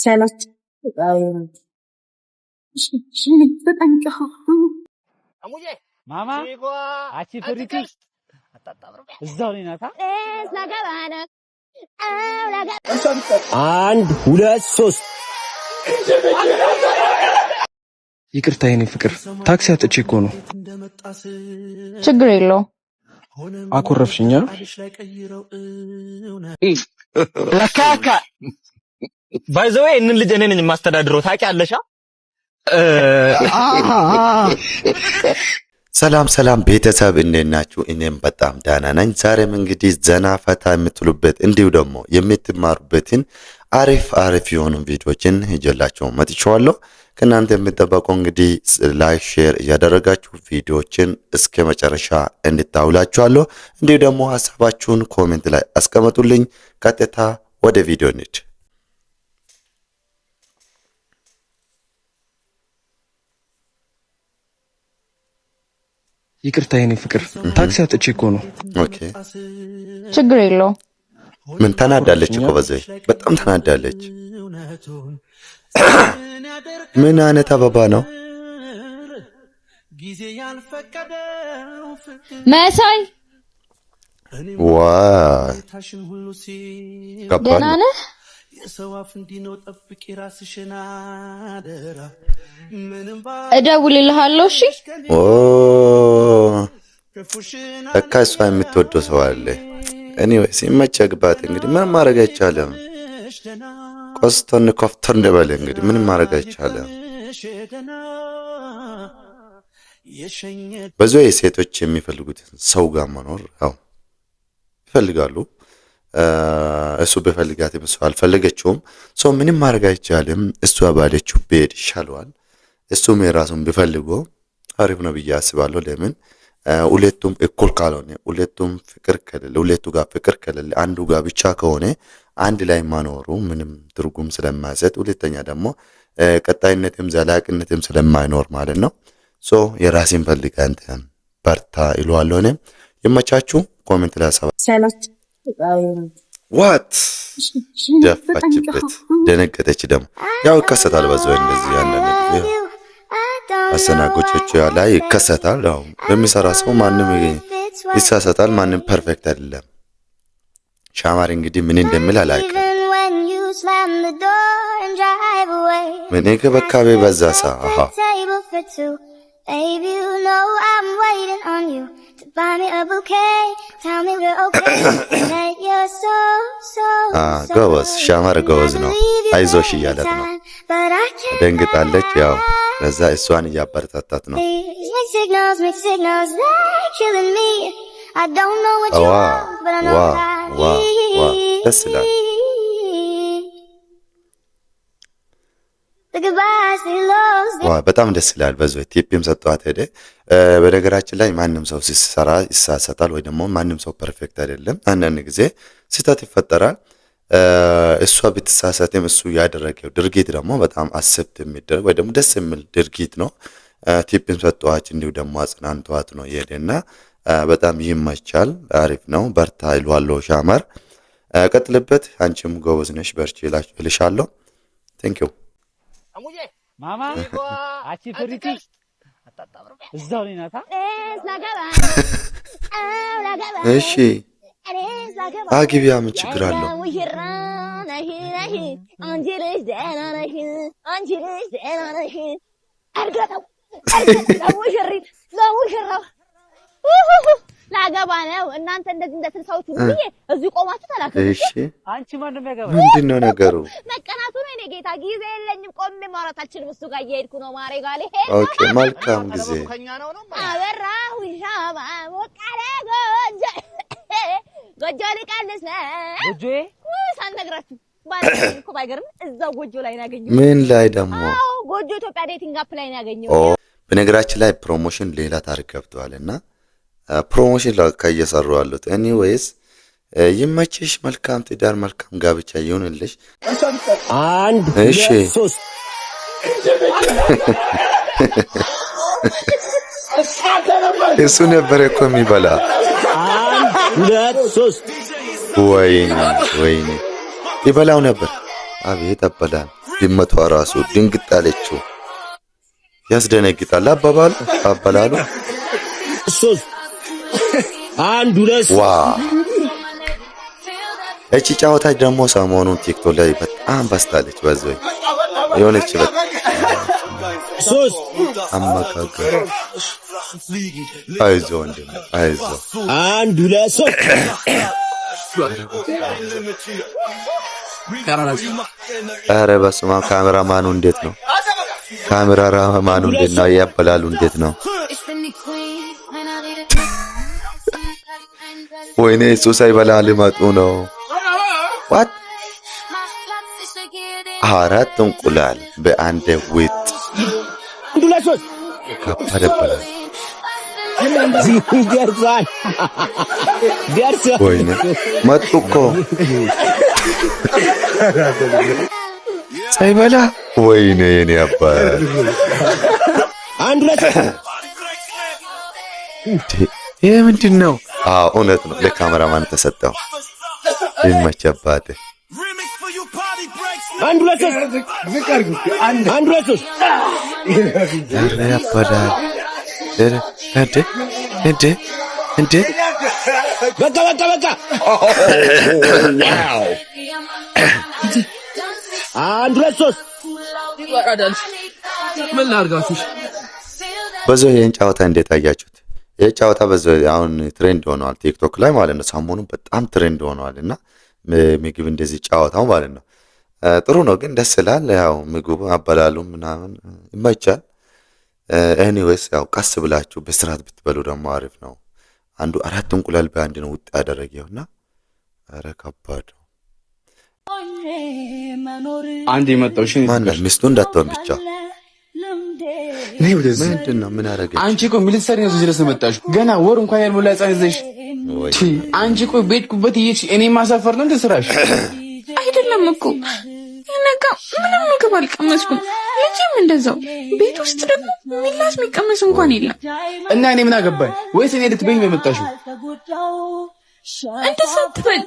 ሰላች ተጠንቀቁ። ማማ አቺ ፍሪቲ እዛው ላይ ናታ። አንድ ሁለት ሶስት ይቅርታ የኔ ፍቅር ታክሲ አጥቼ እኮ ነው። ችግር የለውም። አኮረፍሽኛ ለካካ ባይዘው እንን ልጅ እኔ ነኝ ማስተዳድረው ታውቂያለሽ? ሰላም ቤተሰብ እንዴት ናችሁ? እኔም በጣም ደህና ነኝ። ዛሬም እንግዲህ ዘና ፈታ የምትሉበት እንዲሁ ደግሞ የምትማሩበትን አሪፍ የሆኑ ቪዲዮዎችን ይዤላችሁ መጥቻለሁ። ከናንተ የሚጠበቀው እንግዲህ ላይክ ሼር እያደረጋችሁ ቪዲዮዎችን እስከ መጨረሻ እንድታውላችኋለሁ። እንዲሁ ደግሞ ሐሳባችሁን ኮሜንት ላይ አስቀምጡልኝ። ቀጥታ ወደ ቪዲዮ እንሂድ። ይቅርታ የኔ ፍቅር ታክሲ አጥቼ እኮ ነው። ኦኬ ችግር የለውም። ምን ተናዳለች እኮ በዚህ በጣም ተናዳለች። ምን አይነት አበባ ነው? መሳይ ዋው ደህና ነህ? እደውልልሃለሁ። እሺ ለካ እሷ የምትወደው ሰው አለ። ኤኒዌይስ ይመቸግባት። እንግዲህ ምንም ማድረግ አይቻልም። ቆስቶን ኮፍቶን እንደበለ እንግዲህ ምንም ማድረግ አይቻልም። ብዙ ሴቶች የሚፈልጉት ሰው ጋር መኖር ያው ይፈልጋሉ። እሱ በፈልጋትም እሱ አልፈለገችውም። ሰው ምንም ማድረግ አይቻልም። እሷ ባለችው ቤት ይሻለዋል። እሱም የራሱን ቢፈልገው አሪፍ ነው ብዬ አስባለሁ። ለምን ሁለቱም እኩል ካልሆነ ሁለቱም ፍቅር ከሌለ ሁለቱ ጋር ፍቅር ከሌለ አንዱ ጋር ብቻ ከሆነ አንድ ላይ ማኖሩ ምንም ትርጉም ስለማይሰጥ፣ ሁለተኛ ደግሞ ቀጣይነትም ዘላቂነትም ስለማይኖር ማለት ነው። ሶ የራስን ፈልጋ አንተ በርታ ይሏል። ሆነ ይመቻችሁ። ኮሜንት ላይ ሰላች ዋት ደፋችበት፣ ደነገጠች። ደግሞ ያው ይከሰታል በዛው እንደዚህ አንዳንድ ጊዜ አሰናጎቾቹ ላይ ይከሰታል። ያው በሚሰራ ሰው ማንም ይሳሳታል። ማንም ፐርፌክት አይደለም። ሻማር እንግዲህ ምን እንደሚል አላውቅም። ምን ከበካቤ በዛሳ አሃ Baby, you know I'm waiting on you to buy me a bouquet. Tell me we're okay. That you're so ጎበዝ ሻማር ጎበዝ ነው። አይዞሽ እያለት ነው። ደንግጣለች። ያው ለዛ እሷን እያበረታታት ነው። Mixed signals, they're killing me. I don't know what you want, but I know what I need. ደስ ይላል። በጣም ደስ ይላል። በዚህ ቲፕም ሰጥቷት ሄደ። በነገራችን ላይ ማንም ሰው ሲሰራ ይሳሳታል፣ ወይ ደግሞ ማንም ሰው ፐርፌክት አይደለም። አንዳንድ ጊዜ ስህተት ይፈጠራል። እሷ ብትሳሳትም እሱ ያደረገው ድርጊት ደግሞ በጣም አክሰፕት የሚደረግ ወይ ደግሞ ደስ የሚል ድርጊት ነው። ቲፕም ሰጥቷት እንዲሁ ደግሞ አጽናንቷት ነው የሄደና በጣም ይመቻል። አሪፍ ነው። በርታ ይሏለው ሻማር። ቀጥልበት። አንቺም ጎበዝ ነሽ፣ በርቺ እልሻለሁ። ቴንክ ዩ ማማ አቺ ፍሪቲ እዛው ላይ ናታ። እሺ አግቢያ ምን ችግር አለው? ላገባ ነው። እናንተ እንደዚህ እንደ ስልሳዎቹ ብዬ እዚህ ቆማችሁ ተላከኝ። እሺ አንቺ ማን ነው የሚያገባ? ምንድነው ነገሩ? መቀናቱ ነው። እኔ ጌታ ጊዜ የለኝም። ቆሜ ማውራት አልችልም። እሱ ጋር እየሄድኩ ነው። ማሬ ጋር ኦኬ መልካም ጊዜ። አበራሁ ሻማ ወቃለ ጎጆ ልቀልስ ነው። ጎጆዬ ሳልነግራችሁ ባለኝ እኮ ባይገርም እዛው ጎጆ ላይ ነው ያገኘው። ምን ላይ ደግሞ? አዎ ጎጆ ኢትዮጵያ ዴቲንግ አፕ ላይ ነው ያገኘው። በነገራችን ላይ ፕሮሞሽን ሌላ ታሪክ ገብቷልና ፕሮሞሽን ከየሰሩ አሉት። ኤኒዌይስ ይመችሽ። መልካም ትዳር፣ መልካም ጋብቻ ይሁንልሽ። አንድ እሺ ሶስት እሱ ነበር እኮ የሚበላ። አንድ ሁለት ሶስት ወይኔ ይበላው ነበር። አቤት አበላል። ድመቷ ራሱ ድንግጥ አለችው። ያስደነግጣል አባባሉ። 3 1 2 ዋ እቺ ጨዋታ ደግሞ ሰሞኑን ቲክቶክ ላይ በጣም በስታለች። በዚህ የሆነች 3 አማካገር አይዞህ ወንድም አይዞህ 1 2 3 ኧረ በስመ አብ ካሜራማኑ እንዴት ነው? ካሜራማኑ እንዴት ነው? ያበላሉ እንዴት ነው? ወይኔ እሱ ሳይበላ ሊመጡ ነው። ዋት 4 እንቁላል በአንድ ዊጥ ካፓደበላ ወይኔ መጡ እኮ ሳይበላ ወይኔ የኔ አባት 1 2 ይሄ ምንድን ነው? አዎ እውነት ነው። ለካሜራማን ተሰጠው። ይመች አባቴ 1 2 3 ኧረ ያበላል። እንዴ በቃ ዋው 1 2 3 ምን ላድርጋችሁ? በዛው ይሄን ጨዋታ እንዴት አያችሁት? ይሄ ጨዋታ በዛው አሁን ትሬንድ ሆኗል ቲክቶክ ላይ ማለት ነው። ሰሞኑን በጣም ትሬንድ ሆኗልና ምግብ እንደዚህ ጨዋታው ማለት ነው። ጥሩ ነው ግን ደስ ይላል። ያው ምግቡ አበላሉ ምናምን ይመቻል። ኤኒዌይስ ያው ቀስ ብላችሁ በስርዓት ብትበሉ ደግሞ አሪፍ ነው። አንዱ 4 እንቁላል በአንድ ነው ውጥ ያደረገውና ኧረ ከባድ ነው። አንድ የመጣው እሺ ማነው ሚስቱ እንዳትሆን ብቻ ነይ ወደዚህ። ምንድነው ምን አደረገች? አንቺ እኮ ሚሊተሪ ነው እዚህ ድረስ መጣሽው። ገና ወር እንኳን ያልሞላ ሕፃን ይዘሽ አንቺ እኮ ቤትኩበት እየሄድሽ እኔ ማሳፈር ነው እንደ ስራሽ። አይደለም እኮ ነጋ ምንም ምግብ አልቀመስኩም። ልጅም እንደዛው ቤት ውስጥ ደግሞ ሚላስ የሚቀመስ እንኳን የለም። እና እኔ ምን አገባኝ? ወይስ እኔ ልትበይኝ ነው የመጣሽው? እንደዛ አትበል።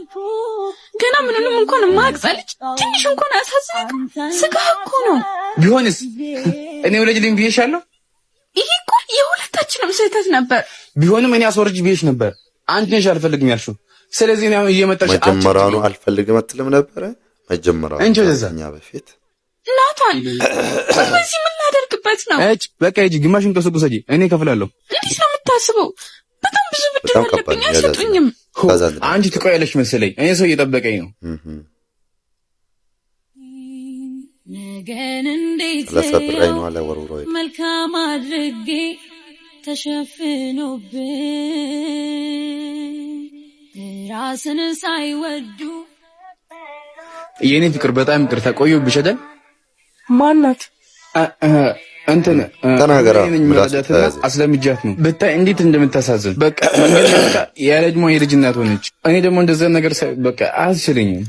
ገና ምንንም እንኳን ማግዛልች ትንሽ እንኳን አሳዝንክ። ስጋ እኮ ነው። ቢሆንስ እኔ ወለጅልኝ ብዬሻለሁ። ይሄ እኮ የሁለታችንም ስህተት ነበር። ቢሆንም እኔ አስወርጅ ብዬሽ ነበር። አንቺ ነሽ አልፈልግም ያልሽው። ስለዚህ እኔ እየመጣሽ መጀመሪያውኑ አልፈልግም አትልም ነበር? መጀመሪያው እንጂ ወደዛኛ በፊት ናታን በዚህ ምን ላደርግበት ነው? በቃ ሂጂ፣ ግማሽን ከሱቁ ሰጂ፣ እኔ እከፍላለሁ። እንዴት ነው የምታስበው? በጣም ብዙ ብድር አለብኝ፣ አይሰጡኝም። አንቺ ትቆያለሽ መሰለኝ፣ እኔ ሰው እየጠበቀኝ ነው። ነገን እንዴት ለሰብረኝ ነው ለወሩሮ መልካም አድርጌ ተሸፍኖብኝ ራስን ሳይወዱ የኔ ፍቅር በጣም ይቅርታ ቆየሁብሽ አይደል? ማናት? እንትን ተናገራ ምላዳትና አስለምጃት ነው። ብታይ እንዴት እንደምታሳዝን በቃ መንገድ በቃ ያለጅሞ የልጅ እናት ሆነች። እኔ ደግሞ እንደዛ ነገር በቃ አያስችለኝም።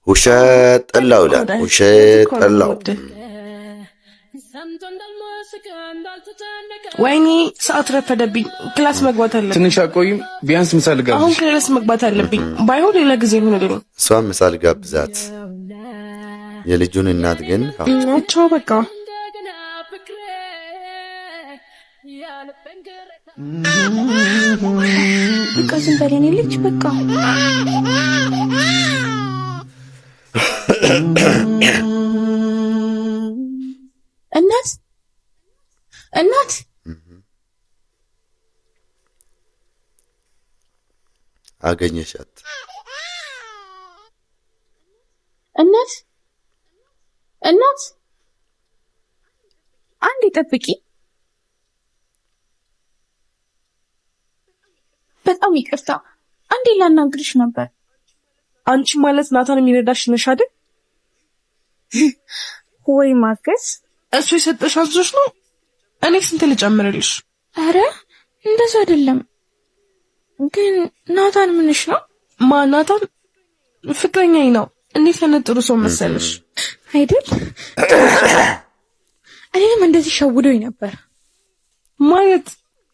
ውሸት ጠላው ዳ ውሸት ጠላው። ወይኔ ሰዓት ረፈደብኝ። ክላስ መግባት አለብኝ። ትንሽ አቆይም ቢያንስ ምሳ ልጋብዝሽ። አሁን ክላስ መግባት አለብኝ። ባይሆን ሌላ ጊዜ ይሁንልኝ። እሷም ምሳ ልጋብዛት። የልጁን እናት ግን ቻው በቃ በቃ ዝም በል የኔ ልጅ በቃ እናት አገኘሻት? እናት አንዴ ጠብቂ። በጣም ይቅርታ፣ አንዴ ላናግርሽ ነበር። አንቺ ማለት ናታን የሚረዳሽ ነሽ አይደል? ወይ ማገዝ እሱ የሰጠሽ አዞሽ ነው። እኔ ስንት ልጨምርልሽ? አረ እንደዛ አይደለም። ግን ናታን ምንሽ ነው? ናታን ፍቅረኛዬ ነው። እንዴት ለነጥሩ ሰው መሰለሽ አይደል? እኔም እንደዚህ ሸውዶኝ ነበር። ማለት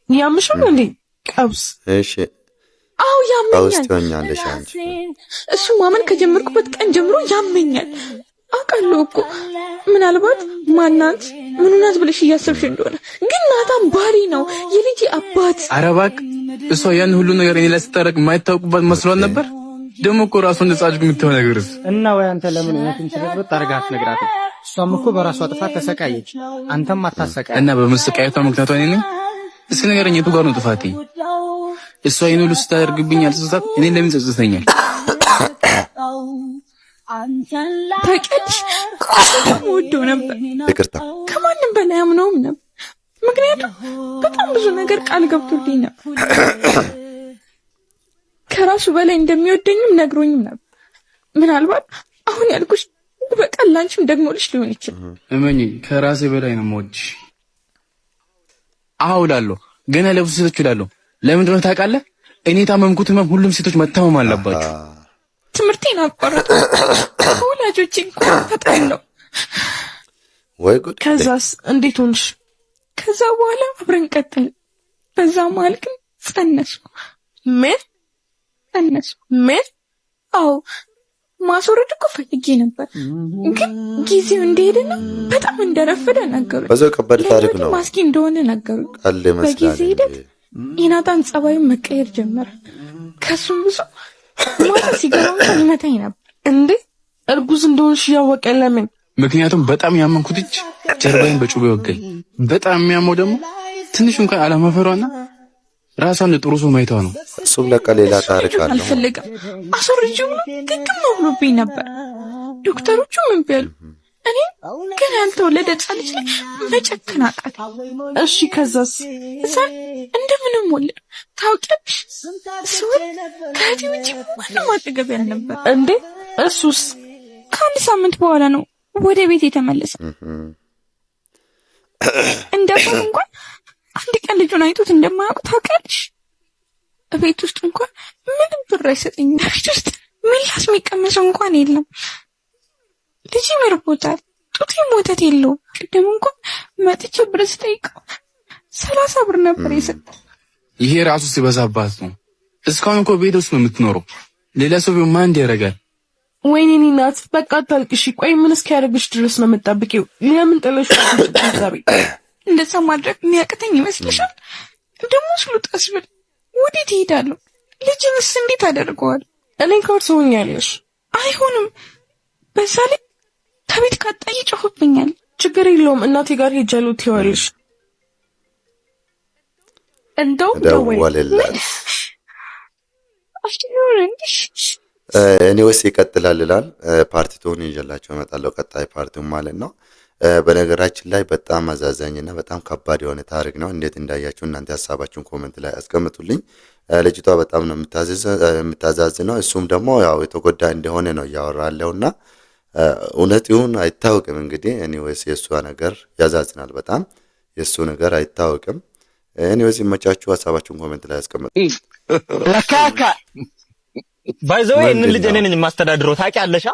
ያምሻል እንዴ? ቀብስ እሺ። አው ያመኛል። አውስተኛለሽ አንቺ። እሱ ማመን ከጀመርኩበት ቀን ጀምሮ ያመኛል። አውቃለሁ እኮ ምናልባት ማናት ምንናት ብለሽ እያሰብሽ እንደሆነ፣ ግን ናታን ባሪ ነው የልጅ አባት። ኧረ እባክህ እሷ ያን ሁሉ ነገር እኔ ላይ ስታረግ የማይታወቅባት መስሏል ነበር። ደግሞ እኮ ራሱን ጻድቅ የምትሆን ነገርስ እና ወይ አንተ ለምን እውነቱን ስለበት ታርጋት ነግራት? እሷም እኮ በራሷ ጥፋት ተሰቃየች፣ አንተም አታሰቃይ። እና በመሰቃየቷ ምክንያቷ እኔ ነኝ? እስኪ ንገረኝ፣ የቱ ጋር ነው ጥፋቴ? እሷ ይሄን ሁሉ ስታደርግብኝ አልጸጸት፣ እኔ ለምን ጸጸተኛል? ታውቂያለሽ ወደው ነበር፣ ይቅርታ ከማንም በላይ አምነውም ነበር። ምክንያቱም በጣም ብዙ ነገር ቃል ገብቶልኝ ነበር። ከራሱ በላይ እንደሚወደኝም ነግሮኝም ነበር። ምናልባት አሁን ያልኩሽ በቃል ላንቺም ደግሞልሽ ሊሆን ይችላል። እመኚ፣ ከራሴ በላይ ነው የምወድሽ። አውላለሁ ገና ለብዙ ሴቶች እላለሁ። ለምንድን ነው ታውቃለህ? እኔ ታመምኩት ህመም ሁሉም ሴቶች መታመም አለባቸው። ትምህርቴን አቋረጥኩ። ወላጆቼ እንኳን ተጣለው። ወይ ጉድ! ከዛስ እንዴት ሆንሽ? ከዛ በኋላ አብረን ቀጠልን። በዛ መሀል ግን ጸነስኩ። ምን ጸነስኩ? ምን? አዎ ማስወረድ እኮ ፈልጌ ነበር፣ ግን ጊዜው እንደሄደና በጣም እንደረፈደ ነገሩኝ። በዛው ከባድ ታሪክ ነው። ማስኪ እንደሆነ ነገሩኝ። ቃል መስላል። በጊዜ ሂደት የናታን ጸባዩን መቀየር ጀመረ። ከሱም ብዙ ማታ ሲገባው ይመታኝ ነበር። እንዴ እርጉዝ እንደሆንሽ ያወቀ ለምን? ምክንያቱም በጣም ያመንኩት እጅ ጀርባዬን በጩቤ ወጋኝ። በጣም የሚያመው ደግሞ ትንሽ እንኳን አለመፈሯና ራሷን ጥሩ ሰው ማይቷ ነው። እሱም ለካ ሌላ ታሪክ አለው። አልፈልግም አስወርጂው ግግም ብሎብኝ ነበር። ዶክተሮቹ ምን ቢሉ እኔ ግን ያልተወለደ ሕፃን ልጅ ላይ መጨከን አቃተኝ። እሺ ከዛስ? እዛን እንደምንም ወለድ። ታውቂያለሽ ስወል ከእህቴ ውጪ ማንም አጠገቤ አልነበር። እንዴ እሱስ? ከአንድ ሳምንት በኋላ ነው ወደ ቤት የተመለሰ። እንደፈር እንኳን አንድ ቀን ልጁን አይቶት እንደማያውቅ ታውቂያለሽ። ቤት ውስጥ እንኳን ምንም ብር አይሰጠኝም። ቤት ውስጥ ሚላስ የሚቀመሰው እንኳን የለም። ልጅ መርቦታል፣ ጡቴም ወተት የለውም። ቅድም እንኳን መጥቼ ብር ስጠይቀው 30 ብር ነበር የሰጠኝ። ይሄ ራሱ ሲበዛባት ነው። እስካሁን እኮ ቤት ውስጥ ነው የምትኖረው። ሌላ ሰው ቢሆን ማን ያደርጋል? ወይኔ እናት በቃ አታልቅሽ። ቆይ ምን እስኪያደርግሽ ድረስ ነው የምትጠብቂው? ለምን ጥለሽ ወጥተሽ? እንደዛ ማድረግ የሚያቅተኝ ይመስልሻል? ደግሞ ስሉጣስ ብል ወዴት እሄዳለሁ? ልጅንስ እንዴት አደርገዋል? እኔ ጋር ትሆኛለሽ። አይሆንም። በዛ ላይ ከቤት ካጣይ ይጮህብኛል። ችግር የለውም እናቴ ጋር ሄጃለሁ ትይዋለሽ። እንደው ደወለላት። እኔውስ ይቀጥላል ይላል። ፓርቲቱን ይዤላችሁ እመጣለሁ። ቀጣይ ፓርቲው ማለት ነው። በነገራችን ላይ በጣም አዛዛኝና በጣም ከባድ የሆነ ታሪክ ነው። እንዴት እንዳያችሁ እናንተ ሐሳባችሁን ኮሜንት ላይ አስቀምጡልኝ። ልጅቷ በጣም ነው የምታዛዝነው። እሱም ደግሞ ያው የተጎዳ እንደሆነ ነው እያወራለውና እውነት ይሁን አይታወቅም። እንግዲህ እኔውስ የእሷ ነገር ያዛዝናል በጣም የእሱ ነገር አይታወቅም። እኔውስ ይመቻችሁ፣ ሐሳባችሁን ኮሜንት ላይ አስቀምጡ። ለካካ ባይዘው እነ ልጅ እኔ ነኝ የማስተዳድረው ታውቂያለሽ?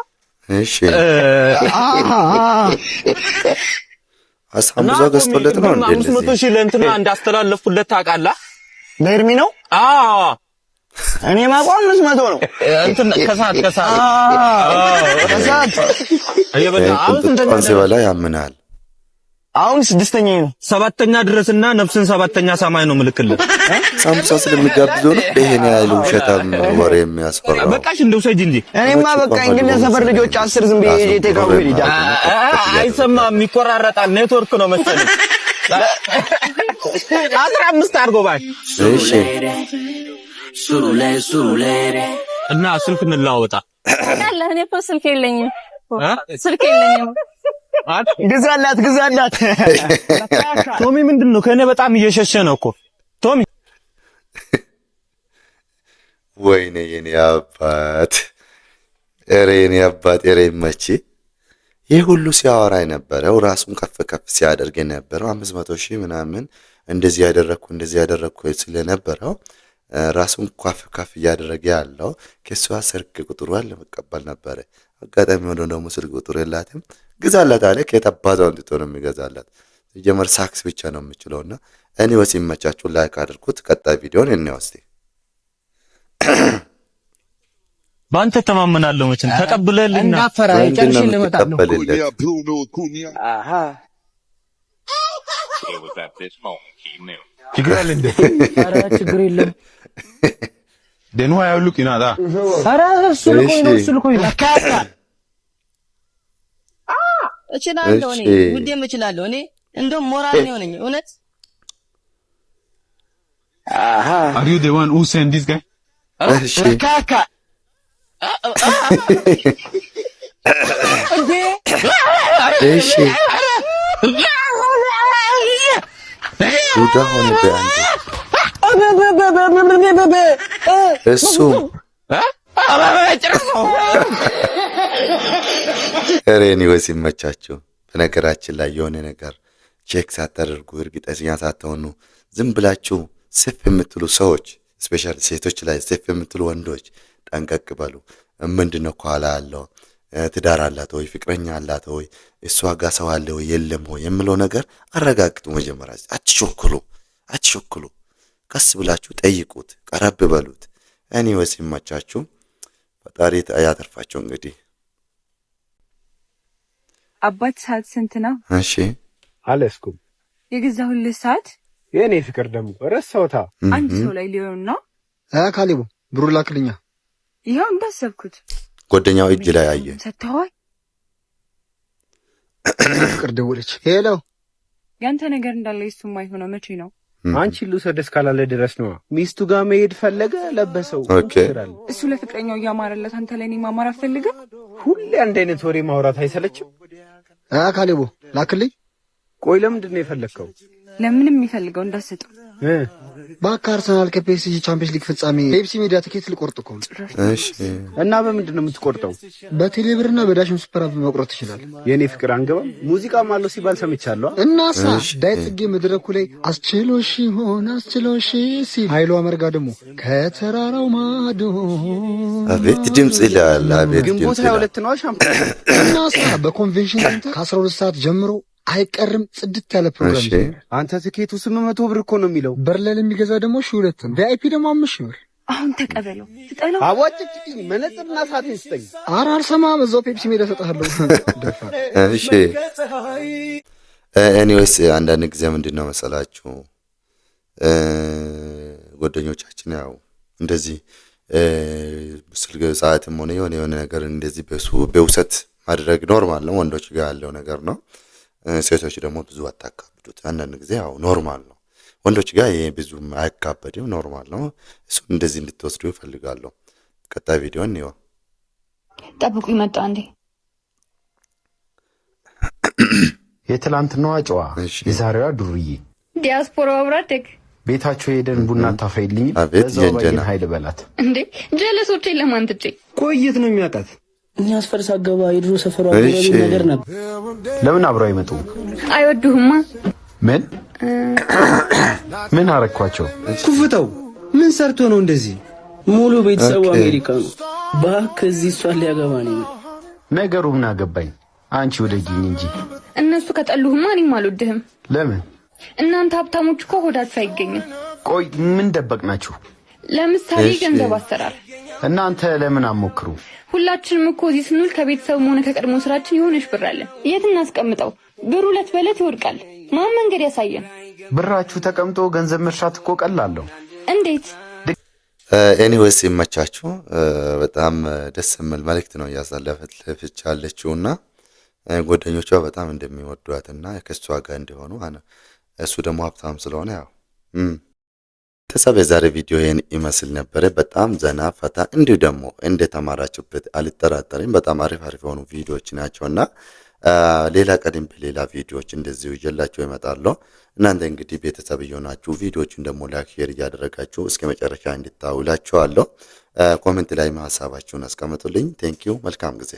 እሺ አሳምዛ ገዝቶለት ነው እንዴ? 500 ሺህ ለእንትና እንዳስተላለፍኩለት ታውቃለህ? ለእርሚ ነው። አዎ እኔ ማቋም 500 ነው። እንትን ከሰዓት አየበላ አሁን እንትን በላይ ያምናል። አሁን 6ኛ ነው። 7ኛ ድረስና ነፍስን 7ኛ ሰማይ ነው ምልክልህ። ሳምቡሳ ስለሚጋብዘው ነው ይሄን ያህል ውሸታም ወሬ የሚያስፈራው። በቃሽ እንደው ሰጅ እንጂ እኔማ በቃ እንግዲህ ሰፈር ልጆች 10 ዝም ብዬ ቴካው ልጅ አይሰማም፣ ይቆራረጣል። ኔትወርክ ነው መሰለኝ። 15 አድርጎ ባይ። እሺ ሱሩሌ እና ስልክ እንላወጣ አለ። እኔ እኮ ስልክ የለኝም። ግዛላት ቶሚ ምንድነው ከኔ በጣም እየሸሸ ነው እኮ ቶሚ። ወይኔ የኔ አባት ኧረ መቼ ይህ ሁሉ ሲያወራ የነበረው ራሱን ከፍ ሲያደርግ የነበረው 500 ሺህ ምናምን እንደዚህ ያደረኩ ስለነበረው ራሱን ከፍ እያደረገ ያለው ከሷ ስልክ ቁጥሯን ለመቀበል ነበር። አጋጣሚ ሆኖ ደግሞ ስልክ ቁጥር የላትም። ግዛላት አለ። ከየተባዛው እንድትሆ ነው የሚገዛላት። የጀመር ሳክስ ብቻ ነው የምችለውና እኔውስ ይመቻችሁ፣ ላይክ አድርጉት። ቀጣይ ቪዲዮን እንወስድ። ባንተ ተማመናለሁ መቼም ተቀብለልኝና እንዳፈራ ጨርሽን ልመጣለሁ አሃ ችግር አለ እንዴ ኧረ ችግር የለም ደኑ ያሉቅ ይናዳ ኧረ እሱ ልኮኝ ነው ካካ እችላለሁ እኔ ውዴም እችላለሁ እኔ እንደውም ሞራል ነው ነኝ እውነት አሃ are you the one who sent this guy ካካ እሺ ዱዳ ሆነ በአንተ እሱ እኔ ወሲ መቻችሁ በነገራችን ላይ የሆነ ነገር ቼክ ሳታደርጉ እርግጠኛ ሳትሆኑ ዝም ብላችሁ ስፍ የምትሉ ሰዎች ስፔሻሊ ሴቶች ላይ ስፍ የምትሉ ወንዶች ጠንቀቅ በሉ። ምንድነው ኋላ ያለው ትዳር አላት ወይ ፍቅረኛ አላት ወይ እሷ ጋር ሰው አለ ወይ የለም ወይ የምለው ነገር አረጋግጡ። መጀመሪያ አትቸኩሉ ቀስ ብላችሁ ጠይቁት ቀረብ በሉት። እኔ ወሲ መቻችሁ ፈጣሪ ያተርፋችሁ። እንግዲህ አባት ሰዓት ስንት ነው? እሺ አለስኩም የገዛሁልህ ሰዓት የኔ ፍቅር ደግሞ ረሳውታ አንድ ሰው ላይ ሊሆን ነው። ካሊቡ ብሩ ላክልኛ። ይሄው እንዳሰብኩት ጓደኛው እጅ ላይ አየ ሰጥተዋል። ፍቅር ደወለች። ሄሎ ያንተ ነገር እንዳለ እሱ የማይሆነው መቼ ነው? አንቺ ልውሰድስ ካላለ ድረስ ነው። ሚስቱ ጋር መሄድ ፈለገ ለበሰው። እሱ ለፍቅረኛው ያማረለት አንተ ላይ እኔ ማማር አልፈልግም። ሁሌ አንድ አይነት ወሬ ማውራት አይሰለችም? ካሊቡ ላክልኝ። ቆይ ለምንድን ነው የፈለከው? ለምንም የሚፈልገው እንዳሰጠው ባካ አርሰናል ከፒኤስጂ ቻምፒየንስ ሊግ ፍጻሜ ፔፕሲ ሜዳ ትኬት ልቆርጥ እኮ ነው። እሺ እና በምንድን ነው የምትቆርጠው? በቴሌብርና በዳሽን ሱፐር አፕ መቁረጥ ይችላል። የኔ ፍቅር አንገባም። ሙዚቃም አለው ሲባል ሰምቻለሁ። እናሳ ዳዊት ጽጌ መድረኩ ላይ አስችሎሽ ሆነ አስችሎሽ ሲል ኃይሉ አመርጋ ደግሞ ከተራራው ማዶ አቤት ድምጽ ይላል። አቤት ግንቦት 22 ነው ሻምፒዮን። እናሳ በኮንቬንሽን ሴንተር ከ12 ሰዓት ጀምሮ አይቀርም ጽድት ያለ ፕሮግራም። አንተ ትኬቱ 800 ብር እኮ ነው የሚለው። በርለል የሚገዛ ደግሞ 2 ነው። ቪአይፒ ደግሞ 5 ብር። አሁን ተቀበለው ትጠለው። አዋጭጭኝ መነጽርና ሰዓት ይስጠኝ። ኧረ አልሰማም። እዛው ፔፕሲ ሜዳ ሰጣለሁ። እሺ ኤኒዌይስ አንዳንድ ጊዜ ምንድነው መሰላችሁ ጓደኞቻችን ያው እንደዚህ ስልክ ሰዓትም ሆነ የሆነ ነገር እንደዚህ በውሰት ማድረግ ኖርማል ነው። ወንዶች ጋር ያለው ነገር ነው። ሴቶች ደግሞ ብዙ አታካብዱት። አንዳንድ ጊዜ ያው ኖርማል ነው። ወንዶች ጋር ይሄ ብዙ አይካበድም፣ ኖርማል ነው። እሱ እንደዚህ እንድትወስዱ ይፈልጋሉ። ቀጣይ ቪዲዮ ነው። ጠብቁ ይመጣ እንዴ የትላንትናዋ ጨዋ የዛሬዋ ዱርዬ ዲያስፖራ አብራደግ ቤታቸው ሄደን ቡና ታፈይልኝ። አቤት ጀንጀና ኃይል በላት እንዴ ጀለሶቼ ለማንትጬ ቆይት ነው የሚያውቃት። እኛ አስፈርስ አገባ የድሮ ሰፈሯ ነገር ነበር። ለምን አብረው አይመጡ? አይወዱህማ። ምን አረኳቸው? ኩፍተው ምን ሰርቶ ነው እንደዚህ? ሙሉ ቤተሰቡ አሜሪካ ነው። ከዚህ እሷን ሊያገባ ነው። ነገሩ ምን አገባኝ? አንቺ ወደጂኝ እንጂ። እነሱ ከጠሉህማ እኔም አልወድህም። ለምን? እናንተ ሀብታሞች እኮ ሆዳችሁ አይገኝም። ቆይ ምን ደበቅናችሁ? ለምሳሌ ገንዘብ አሰራር። እናንተ ለምን አሞክሩ? ሁላችንም እኮ እዚህ ስንውል ከቤተሰቡም ሆነ ከቀድሞ ስራችን የሆነሽ ብር አለ። የት እናስቀምጠው? ብሩ ዕለት በዕለት ይወድቃል። ማን መንገድ ያሳየን? ብራችሁ ተቀምጦ ገንዘብ መስራት እኮ ቀላል ነው። እንዴት? ኤኒዌይስ ይመቻችሁ። በጣም ደስ የሚል መልእክት ነው እያሳለፈች ያለችውና ጓደኞቿ በጣም እንደሚወዷትና ከሷ ጋር እንደሆኑ እሱ ደግሞ ሀብታም ስለሆነ ያው ተሰበ ዛሬ ቪዲዮ ይሄን ይመስል ነበር። በጣም ዘና ፈታ እንዲሁ ደግሞ እንደተማራችሁበት አልጠራጠርም። በጣም አሪፍ የሆኑ ቪዲዮዎች ናቸውና ሌላ ቀደም በሌላ ቪዲዮዎች እንደዚሁ ይዤላችሁ እመጣለሁ። እናንተ እንግዲህ ቤተሰብ እየሆናችሁ ቪዲዮዎቹን ደግሞ ላይክ ሼር እያደረጋችሁ እስከ መጨረሻ እንድታውላችኋለሁ። ኮሜንት ላይ ሀሳባችሁን አስቀምጡልኝ። ቴንኪዩ። መልካም ጊዜ